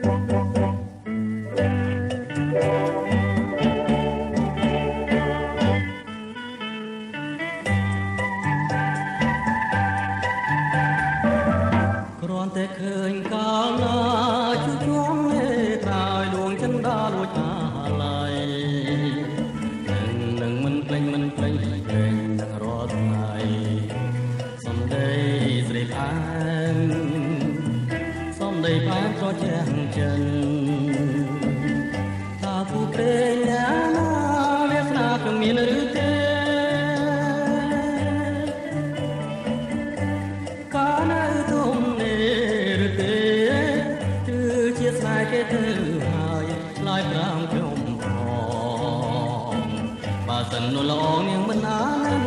គ្រាន់តែឃើញកាលណាជួបជុំនេត្រាយដួងចិនដាលួចអាឡ័យនឹងមិនភ្លេចមិនភ្លេចភ្លេចទាំងរាល់ថ្ងៃសំដីស្រីផានសំដីផានក៏ចាំងចិនថាពូពេញណាវាស្នាគ្មានឬទេកាលនៅទុំជាស្នេហ៍គេទៅហើយឆ្លើយប្រាំខ្ញុំផងបើសិននោះល្អនាងមិនអាន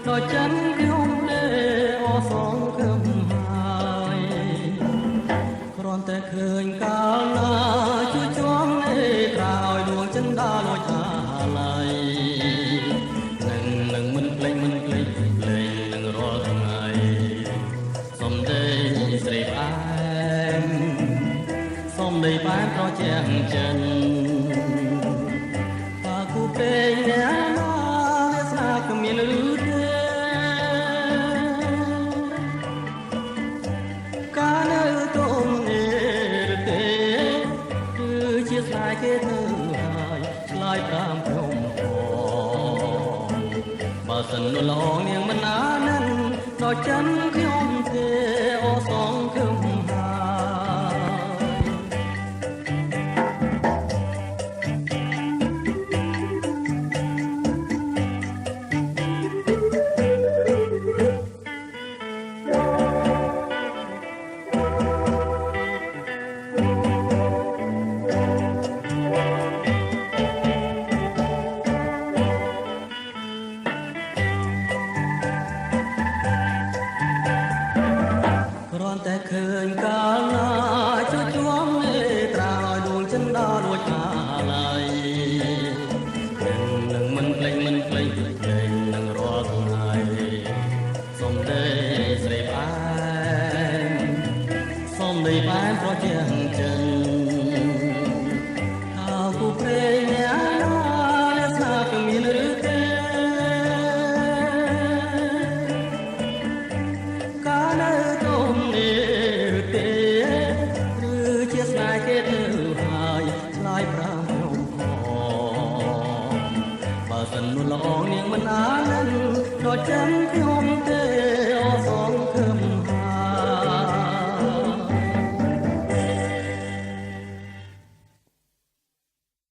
ដល់ចិនខ្ញុំទេអសងខ្ញុំហើយគ្រាន់តែឃើញកាលណាជួយជាប់នេត្រាឲ្យដួងចិនដាលួចអាឡ័យនឹងមិនភ្លេចមិនភ្លេចភ្លេចនឹងរាល់ថ្ងៃសំដីស្រីផ្អែមសំដីបានក៏ចាំងចិនបើគូពេញណាវាស្នាគ្មានឬទេកាលនៅទុំនេះទេគឺជាស្នេហ៍គេទៅហើយឆ្លើយប្រាំខ្ញុំផងបើសិននោះល្អនាងមិនអានដល់ចិនខ្ញុំទេអសងខ្ញុំគ្រាន់តែឃើញកាលណាជួយជាប់នេត្រាឲ្យដួងចិនដាលួចអាឡ័យនឹងមិនភ្លេចមិនភ្លេចភ្លេចនឹងរាល់ថ្ងៃសំដីស្រីផ្អែមសំដីបានប្រចាំងចិនថាគូព្រេងណាអ្នកស្នាគ្មានឬទេកាលនៅទុំនេះទេឬជាស្នេហ៍គេទៅហើយឆ្លើយប្រាំខ្ញុំផងបើសិននោះល្អនាងមិនអានដល់ចិនខ្ញុំ